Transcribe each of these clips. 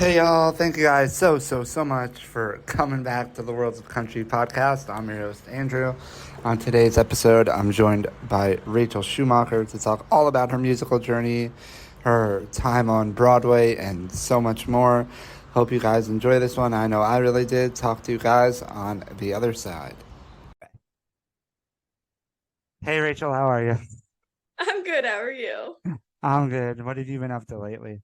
Hey y'all, thank you guys so much for coming back to the Worlds of Country podcast. I'm your host, Andrew. On today's episode, I'm joined by Rachel Schumacher to talk all about her musical journey, her time on Broadway, and so much more. Hope you guys enjoy this one. I know I really did. Talk to you guys on the other side. Hey Rachel, how are you? I'm good. How are you? I'm good. What have you been up to lately?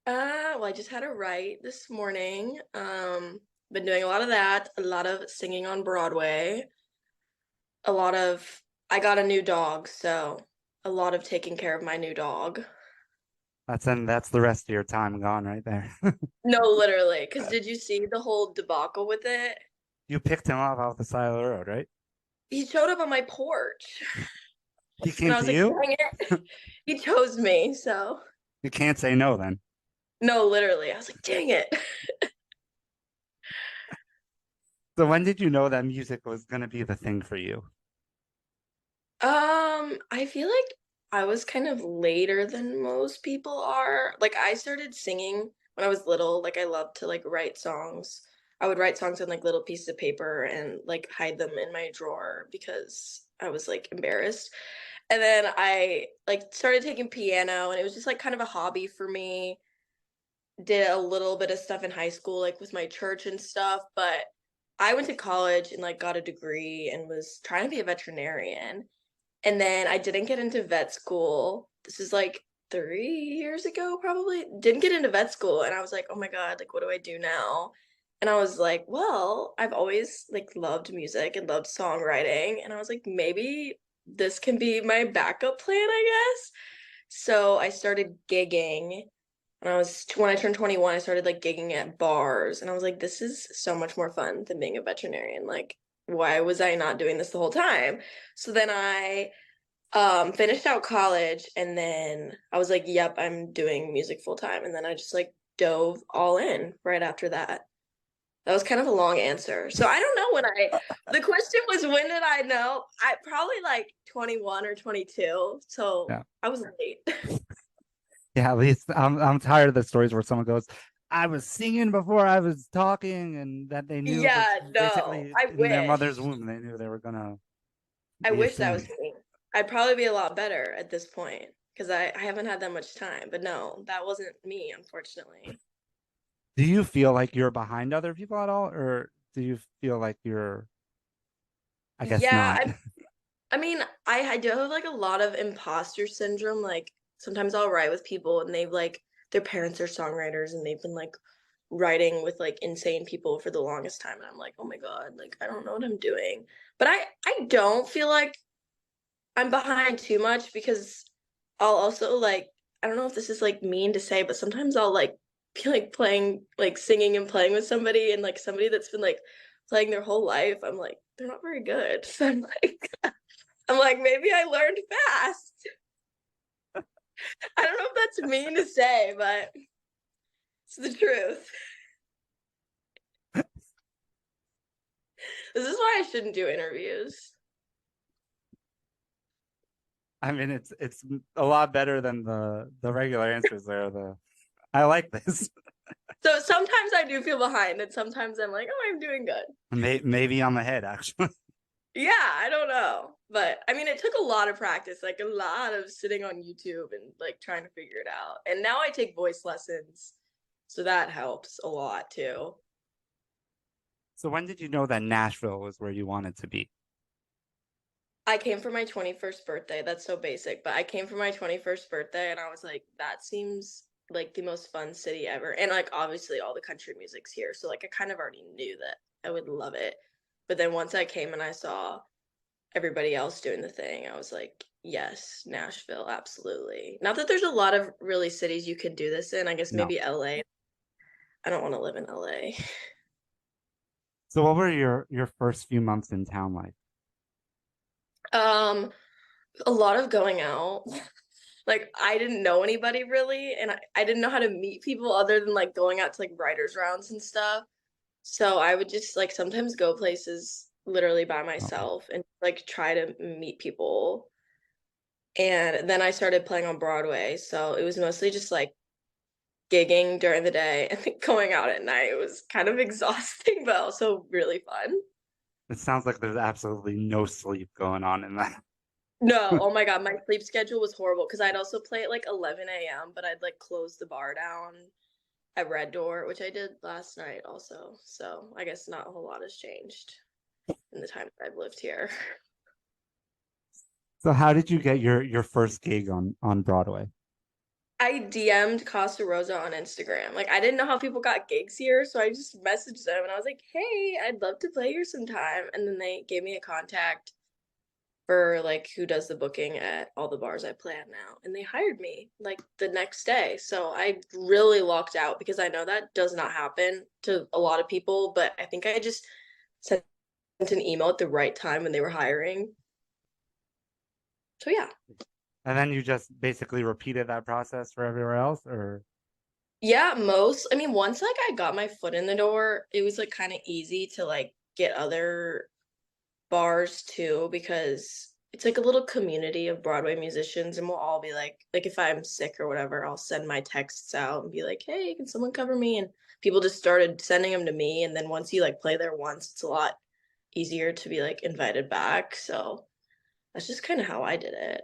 Well, I just had a write this morning. Been doing a lot of that, a lot of singing on Broadway, a lot of I got a new dog, so a lot of taking care of my new dog. That's the rest of your time gone right there. No, literally, because did you see the whole debacle with it? You picked him up off the side of the road, right? He showed up on my porch, He and came I to was like, you? dang it. He chose me, so You can't say no then. no, literally. I was like, dang it. So when did you know that music was going to be the thing for you? I feel like I was kind of later than most people are. Like I started singing when I was little. Like I loved to like write songs. I would write songs on like little pieces of paper and like hide them in my drawer because I was like embarrassed. And then I like started taking piano and it was just like kind of a hobby for me. Did a little bit of stuff in high school like with my church and stuff, but I went to college and like got a degree and was trying to be a veterinarian. And then I didn't get into vet school. This is like 3 years ago, probably. Didn't get into vet school. And I was like, oh my God, like, what do I do now? And I was like, well, I've always like loved music and loved songwriting. And I was like, maybe this can be my backup plan, I guess. So I started gigging. When I turned 21, I started like gigging at bars. And I was like, this is so much more fun than being a veterinarian. Like, why was I not doing this the whole time? So then I finished out college and then I was like, yep, I'm doing music full time. And then I just like dove all in right after that. That was kind of a long answer. So I don't know the question was, when did I know? I probably like 21 or 22. So Yeah. I was late. Yeah, at least I'm tired of the stories where someone goes, I was singing before I was talking, and that they knew Yeah, no, basically I in their mother's wish. womb, they knew they were gonna I be a wish that was singer. me. I'd probably be a lot better at this point because I haven't had that much time. But no, that wasn't me, unfortunately. Do you feel like you're behind other people at all, or do you feel like you're, I guess Yeah, not? I mean, I do have like a lot of imposter syndrome. Like sometimes I'll write with people and they've like their parents are songwriters and they've been like writing with like insane people for the longest time and I'm like, "Oh my God, like I don't know what I'm doing." But I don't feel like I'm behind too much because I'll also like I don't know if this is like mean to say, but sometimes I'll like be like playing like singing and playing with somebody and like somebody that's been like playing their whole life. I'm like, they're not very good. So I'm like, maybe I learned fast. I don't know if that's mean to say, but it's the truth. This is why I shouldn't do interviews. I mean, it's a lot better than the regular answers there. I like this. So sometimes I do feel behind, and sometimes I'm like, oh, I'm doing good. Maybe I'm ahead actually. Yeah, I don't know. But I mean, it took a lot of practice, like a lot of sitting on YouTube and like trying to figure it out. And now I take voice lessons. So that helps a lot too. So when did you know that Nashville was where you wanted to be? I came for my 21st birthday. That's so basic, but I came for my 21st birthday and I was like, that seems like the most fun city ever. And like obviously all the country music's here. So like I kind of already knew that I would love it. But then once I came and I saw everybody else doing the thing, I was like, yes, Nashville, absolutely. Not that there's a lot of really cities you could do this in. I guess No. maybe LA. I don't want to live in LA. So what were your first few months in town like? Um, a lot of going out. Like I didn't know anybody really, and I didn't know how to meet people other than like going out to like writers rounds and stuff. So I would just like sometimes go places literally by Oh. myself and like try to meet people. And then I started playing on Broadway, so it was mostly just like gigging during the day and then going out at night. It was kind of exhausting, but also really fun. It sounds like there's absolutely no sleep going on in that. No, oh my God, my sleep schedule was horrible because I'd also play at like 11 a.m., but I'd like close the bar down at Red Door, which I did last night also. So I guess not a whole lot has changed in the time that I've lived here. So how did you get your first gig on Broadway? I DM'd Casa Rosa on Instagram. Like, I didn't know how people got gigs here, so I just messaged them and I was like, hey, I'd love to play here sometime. And then they gave me a contact for like who does the booking at all the bars I play at now. And they hired me like the next day. So I really lucked out because I know that does not happen to a lot of people, but I think I just sent an email at the right time when they were hiring. So yeah. And then you just basically repeated that process for everywhere else, or Yeah, I mean, once like I got my foot in the door, it was like kind of easy to like get other bars too because it's like a little community of Broadway musicians and we'll all be like if I'm sick or whatever, I'll send my texts out and be like, "Hey, can someone cover me?" And people just started sending them to me and then once you like play there once, it's a lot easier to be like invited back. So that's just kind of how I did it.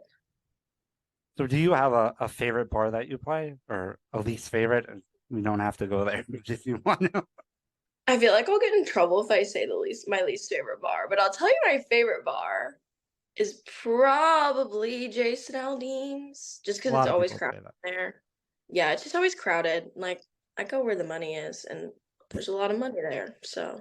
so do you have a favorite bar that you play or a least favorite? We don't have to go there if you want to. I feel like I'll get in trouble if I say my least favorite bar, but I'll tell you my favorite bar is probably Jason Aldean's, just A because it's lot of always people crowded say that. there. Yeah, it's just always crowded. Like I go where the money is, and there's a lot of money there. So,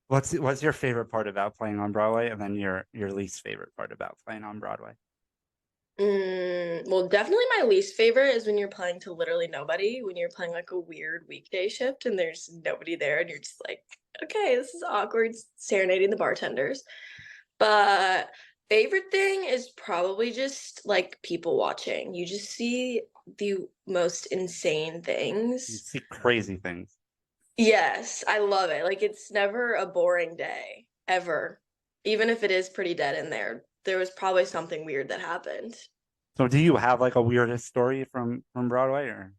What's your favorite part about playing on Broadway, and then your least favorite part about playing on Broadway? well, definitely my least favorite is when you're playing to literally nobody. When you're playing like a weird weekday shift and there's nobody there, and you're just like, okay, this is awkward, serenading the bartenders. But favorite thing is probably just like people watching. You just see the most insane You things. see crazy things. Yes, I love it. Like it's never a boring day, ever. Even if it is pretty dead in there, there was probably something weird that happened. So do you have like a weirdest story from Broadway or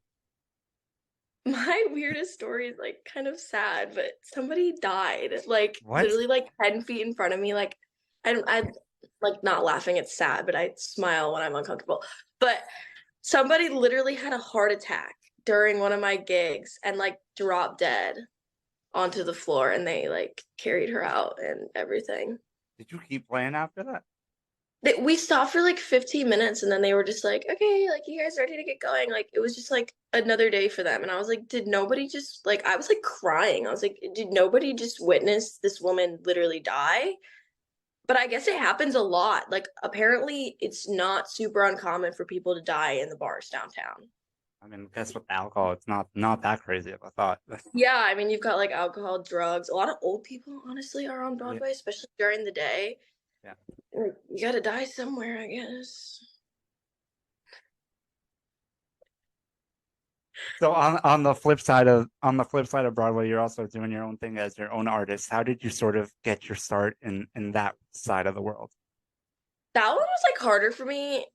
My weirdest story is like kind of sad, but somebody died like what? literally like 10 feet in front of me. Like I like not laughing, it's sad, but I smile when I'm uncomfortable. But somebody literally had a heart attack during one of my gigs and like dropped dead onto the floor and they like carried her out and everything. Did you keep playing after that? We stopped for like 15 minutes and then they were just like, okay, like you guys ready to get going? Like it was just like another day for them. And I was like, did nobody just like, I was like crying. I was like, did nobody just witness this woman literally die? But I guess it happens a lot. Like apparently it's not super uncommon for people to die in the bars downtown. I mean, I guess with alcohol, it's not that crazy of a thought. Yeah, I mean, you've got like alcohol, drugs. A lot of old people, honestly, are on Yeah, Broadway, especially during the day. yeah. Like, you gotta die somewhere, I guess. So on the flip side of Broadway, you're also doing your own thing as your own artist. How did you sort of get your start in that side of the world? That one was like harder for me.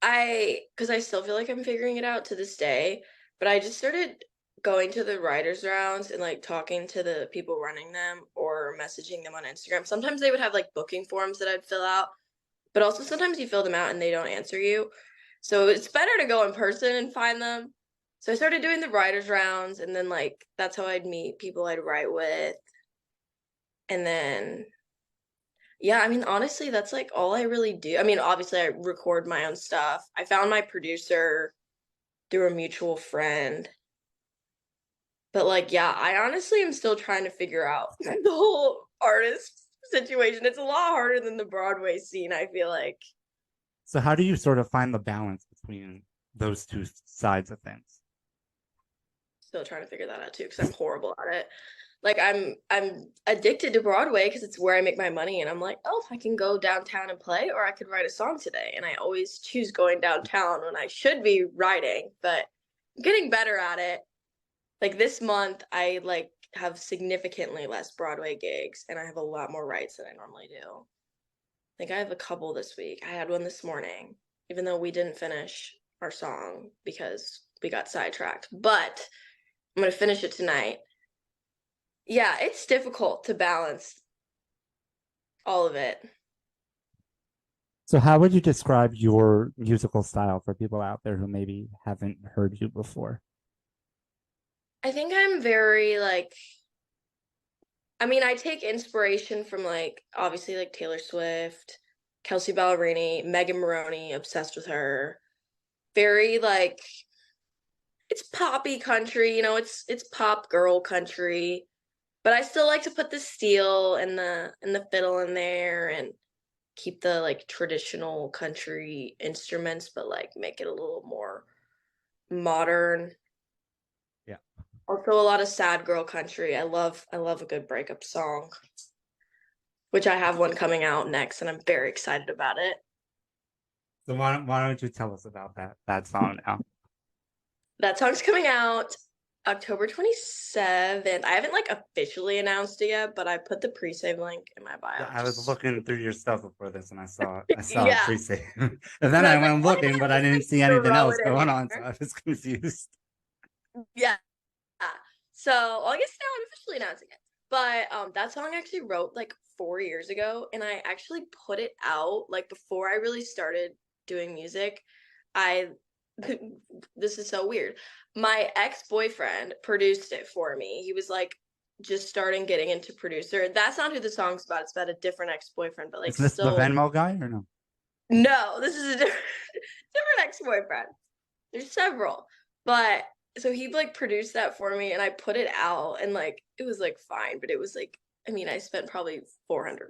Because I still feel like I'm figuring it out to this day, but I just started going to the writers' rounds and like talking to the people running them or messaging them on Instagram. Sometimes they would have like booking forms that I'd fill out, but also sometimes you fill them out and they don't answer you. So it's better to go in person and find them. So I started doing the writers' rounds, and then like that's how I'd meet people I'd write with. And then, yeah, I mean, honestly, that's like all I really do. I mean, obviously, I record my own stuff. I found my producer through a mutual friend. But like, yeah, I honestly am still trying to figure out the whole artist situation. It's a lot harder than the Broadway scene, I feel like. So how do you sort of find the balance between those two sides of things? Still trying to figure that out too, because I'm horrible at it. Like I'm addicted to Broadway because it's where I make my money, and I'm like, oh, I can go downtown and play, or I could write a song today. And I always choose going downtown when I should be writing, but I'm getting better at it. Like this month, I like have significantly less Broadway gigs, and I have a lot more writes than I normally do. Like I have a couple this week. I had one this morning, even though we didn't finish our song because we got sidetracked. But I'm gonna finish it tonight. Yeah, it's difficult to balance all of it. So, how would you describe your musical style for people out there who maybe haven't heard you before? I think I'm very like I mean, I take inspiration from like obviously like Taylor Swift, Kelsey Ballerini, Megan Maroney, obsessed with her. Very like it's poppy country, it's pop girl country, but I still like to put the steel and the fiddle in there and keep the like traditional country instruments, but like make it a little more modern. Yeah. Also a lot of sad girl country. I love a good breakup song, which I have one coming out next and I'm very excited about it. So why don't you tell us about that song now? That song's coming out October 27th. I haven't like officially announced it yet, but I put the pre-save link in my Yeah, bio. I was Just looking through your stuff before this, and I saw it yeah. pre-save, and then And I I was like, went why looking, but not I just didn't like see anything throw else it in going on, so there? I was confused. Yeah. So well, I guess now I'm officially announcing it. But that song I actually wrote like 4 years ago, and I actually put it out like before I really started doing music. I this is so weird. My ex-boyfriend produced it for me. He was like just starting getting into producer. That's not who the song's about. It's about a different ex-boyfriend, but like Is this the still Venmo guy or no? no, this is a different different ex-boyfriend. There's several. But so he like produced that for me and I put it out and like it was like fine, but it was like I mean, I spent probably $400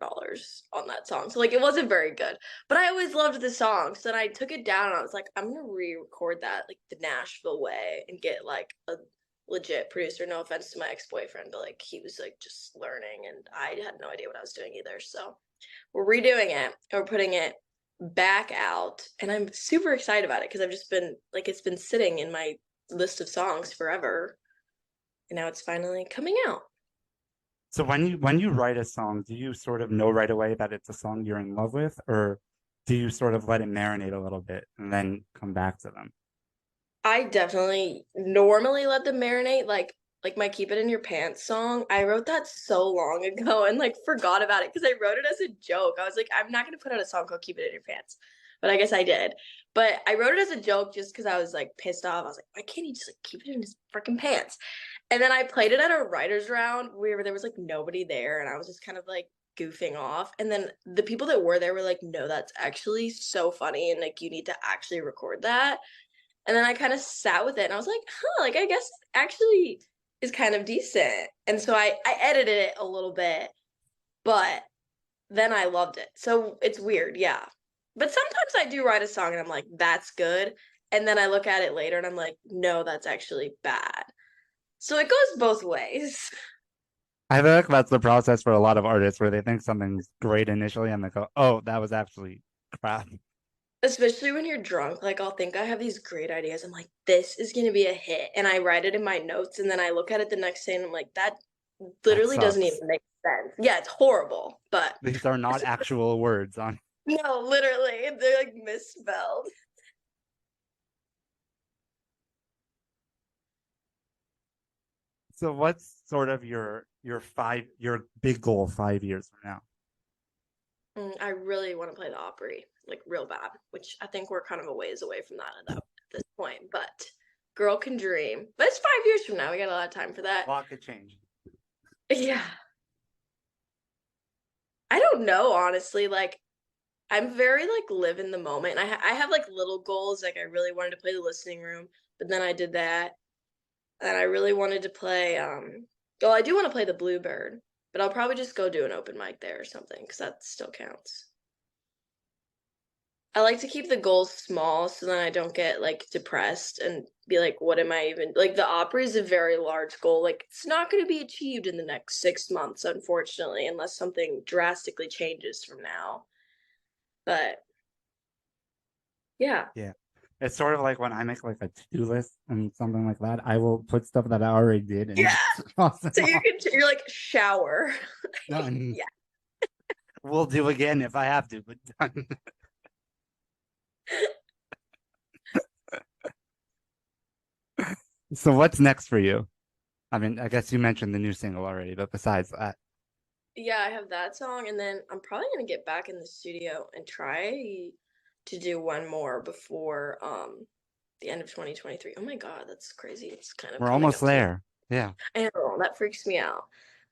on that song. So like it wasn't very good. But I always loved the song. So then I took it down and I was like, I'm gonna re-record that like the Nashville way and get like a legit producer. No offense to my ex-boyfriend, but like he was like just learning and I had no idea what I was doing either. So we're redoing it and we're putting it back out and I'm super excited about it because I've just been like it's been sitting in my list of songs forever and now it's finally coming out. So when you write a song, do you sort of know right away that it's a song you're in love with, or do you sort of let it marinate a little bit and then come back to them? I definitely normally let them marinate like my Keep It in Your Pants song. I wrote that so long ago and like forgot about it because I wrote it as a joke. I was like, I'm not gonna put out a song called Keep It in Your Pants. But I guess I did. But I wrote it as a joke just because I was like pissed off. I was like, why can't he just like keep it in his freaking pants? And then I played it at a writer's round where there was like nobody there and I was just kind of like goofing off. And then the people that were there were like, no, that's actually so funny and like you need to actually record that. And then I kind of sat with it and I was like, huh, like I guess it actually is kind of decent. And so I edited it a little bit, but then I loved it. So it's weird, yeah. But sometimes I do write a song and I'm like, that's good. And then I look at it later and I'm like, no, that's actually bad. So it goes both ways. I feel like that's the process for a lot of artists where they think something's great initially and they go, "Oh, that was actually crap." Especially when you're drunk, like I'll think I have these great ideas. I'm like, this is gonna be a hit. And I write it in my notes and then I look at it the next day and I'm like, that That literally doesn't sucks. even make sense. Yeah, it's horrible, but These are not actual words on. no, literally, they're like misspelled. So what's sort of your big goal 5 years from now? I really want to play the Opry, like real bad, which I think we're kind of a ways away from that at this point. But girl can dream. But it's 5 years from now. We got a lot of time for that. A lot could change. Yeah. I don't know, honestly. Like, I'm very like live in the moment. I have like little goals. Like, I really wanted to play the listening room, but then I did that. And I really wanted to play well, I do want to play the Bluebird, but I'll probably just go do an open mic there or something because that still counts. I like to keep the goals small so then I don't get like depressed and be like, what am I even like the Opry is a very large goal. Like it's not gonna be achieved in the next 6 months, unfortunately, unless something drastically changes from now. But yeah. Yeah. It's sort of like when I make like a to-do list and something like that, I will put stuff that I already did and Yeah. just cross them So you off. can you're like shower. Done. Yeah. We'll do again if I have to, but done. So what's next for you? I mean, I guess you mentioned the new single already, but besides that, Yeah, I have that song, and then I'm probably gonna get back in the studio and try to do one more before the end of 2023. Oh my God, that's crazy. It's kind of we're coming almost up to there. Yeah. I know, that freaks me out.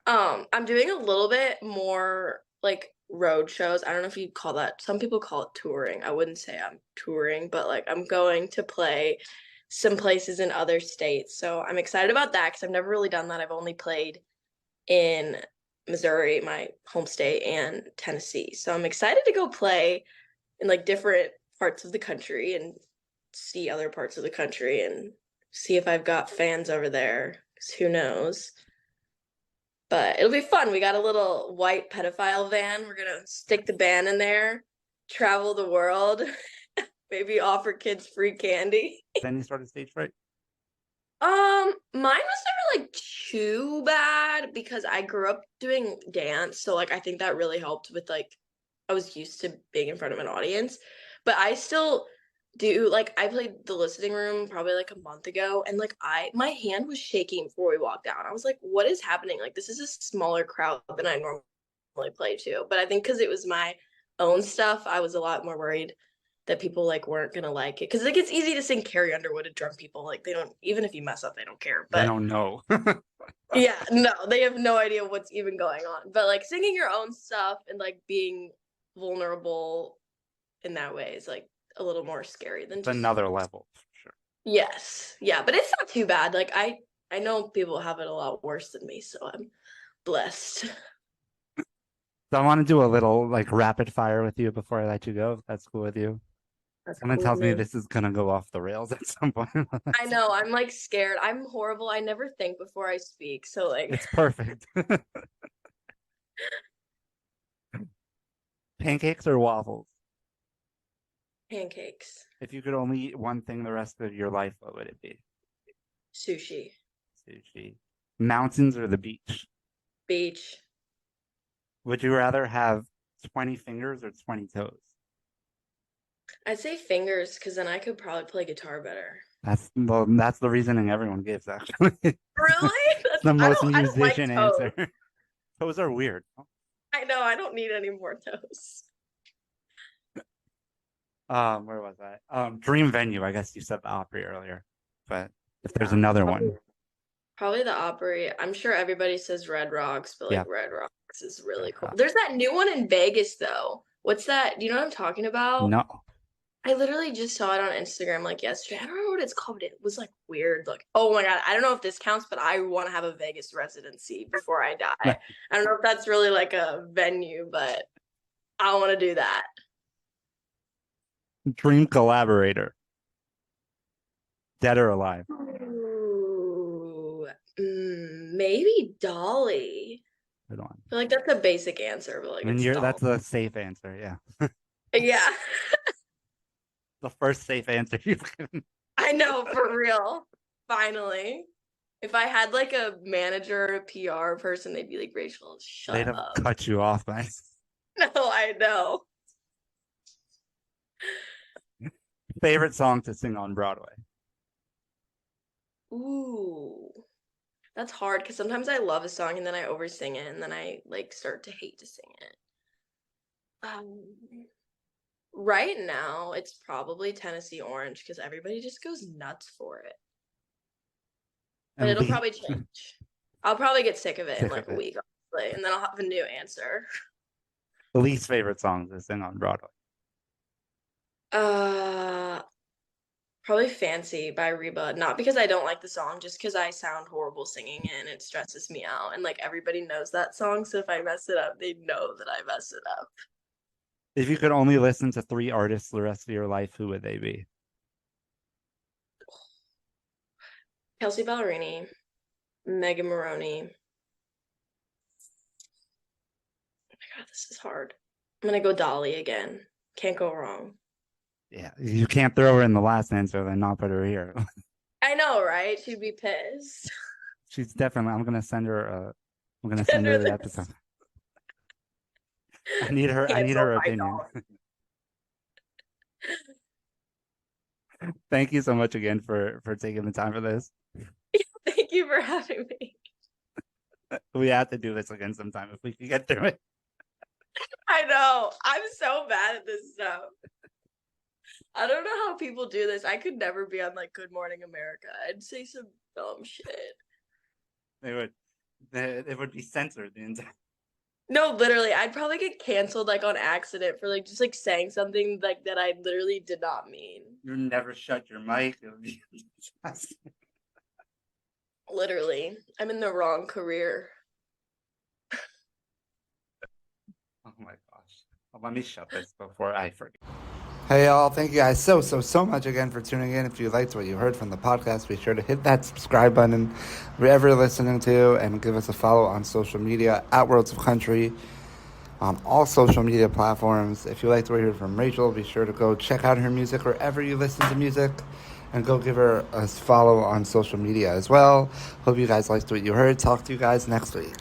I'm doing a little bit more like road shows. I don't know if you'd call that, some people call it touring. I wouldn't say I'm touring, but like I'm going to play some places in other states. So I'm excited about that because I've never really done that. I've only played in Missouri, my home state, and Tennessee. So I'm excited to go play in like different parts of the country and see other parts of the country and see if I've got fans over there. 'Cause who knows? But it'll be fun. We got a little white pedophile van. We're gonna stick the band in there, travel the world, maybe offer kids free candy. Then you started stage fright. Mine was never like too bad because I grew up doing dance, so like I think that really helped with like I was used to being in front of an audience, but I still do like I played the listening room probably like a month ago and like I my hand was shaking before we walked out. I was like, what is happening? Like this is a smaller crowd than I normally play to. But I think because it was my own stuff, I was a lot more worried that people like weren't gonna like it because like it's easy to sing Carrie Underwood to drunk people like they don't even if you mess up they don't care They but don't know. yeah no they have no idea what's even going on but like singing your own stuff and like being vulnerable in that way is like a little more scary than It's just another level for sure. yes yeah but it's not too bad like I know people have it a lot worse than me so I'm blessed. So I want to do a little like rapid fire with you before I let you go. If that's cool with you. That's Someone cool with tells me me. this is gonna go off the rails at some point. I know I'm like scared. I'm horrible. I never think before I speak so like It's perfect. Pancakes or waffles? pancakes. If you could only eat one thing the rest of your life, what would it be? Sushi. Sushi. Mountains or the beach? Beach. Would you rather have 20 fingers or 20 toes? I'd say fingers because then I could probably play guitar better. That's the reasoning everyone gives, actually. Really? It's the most I don't like musician toes. answer. Toes are weird. I know I don't need any more toes. Where was I? Dream venue. I guess you said the Opry earlier, but if there's Yeah, another probably one, probably the Opry. I'm sure everybody says Red Rocks, but like yeah, Red Rocks is Red really cool. Rock. There's that new one in Vegas though. What's that? Do you know what I'm talking about? No, I literally just saw it on Instagram like yesterday. I don't know what it's called, but it was like weird. Like, oh my God, I don't know if this counts, but I want to have a Vegas residency before I die. I don't know if that's really like a venue, but I want to do that. dream collaborator, dead or alive. Ooh, maybe Dolly. Good one. I feel like that's a basic answer, but like I mean, it's you're Dolly. that's a safe answer. Yeah, Yeah, the first safe answer you've given. I know for real. Finally. If I had like a manager or a PR person, they'd be like, Rachel, They'd shut have up. cut you off, man. No, I know. Favorite song to sing on Broadway. Ooh, that's hard because sometimes I love a song and then I oversing it and then I like start to hate to sing it. Um, right now, it's probably Tennessee Orange because everybody just goes nuts for it. But And it'll least probably change. I'll probably get sick of it in sick like of a it. week, honestly, and then I'll have a new answer. The least favorite song to sing on Broadway. Uh, Probably Fancy by Reba. Not because I don't like the song, just because I sound horrible singing it and it stresses me out. And like everybody knows that song, so if I mess it up, they know that I mess it up. If you could only listen to three artists the rest of your life, who would they be? Kelsey Ballerini, Megan Maroney. Oh my God, this is hard. I'm gonna go Dolly again. Can't go wrong. Yeah, you can't throw her in the last answer, then not put her here. I know, right? She'd be pissed. She's definitely. I'm gonna send her. I'm gonna send Send her her the episode. this. I need her. I need Cancel her my opinion. dog. Thank you so much again for taking the time for this. you for having me. We have to do this again sometime if we can get through it. I know. I'm so bad at this stuff. I don't know how people do this. I could never be on like Good Morning America. I'd say some dumb shit. They would be censored the entire. No, literally, I'd probably get canceled like on accident for like just like saying something like that I literally did not mean. You never shut your mic. It would be Literally, I'm in the wrong career. Oh my gosh. Well, let me shut this before I forget. Hey y'all, thank you guys so much again for tuning in. If you liked what you heard from the podcast, be sure to hit that subscribe button wherever you're listening to, and give us a follow on social media at Worlds of Country on all social media platforms. If you liked what you heard from Rachel, be sure to go check out her music wherever you listen to music, and go give her a follow on social media as well. Hope you guys liked what you heard. Talk to you guys next week.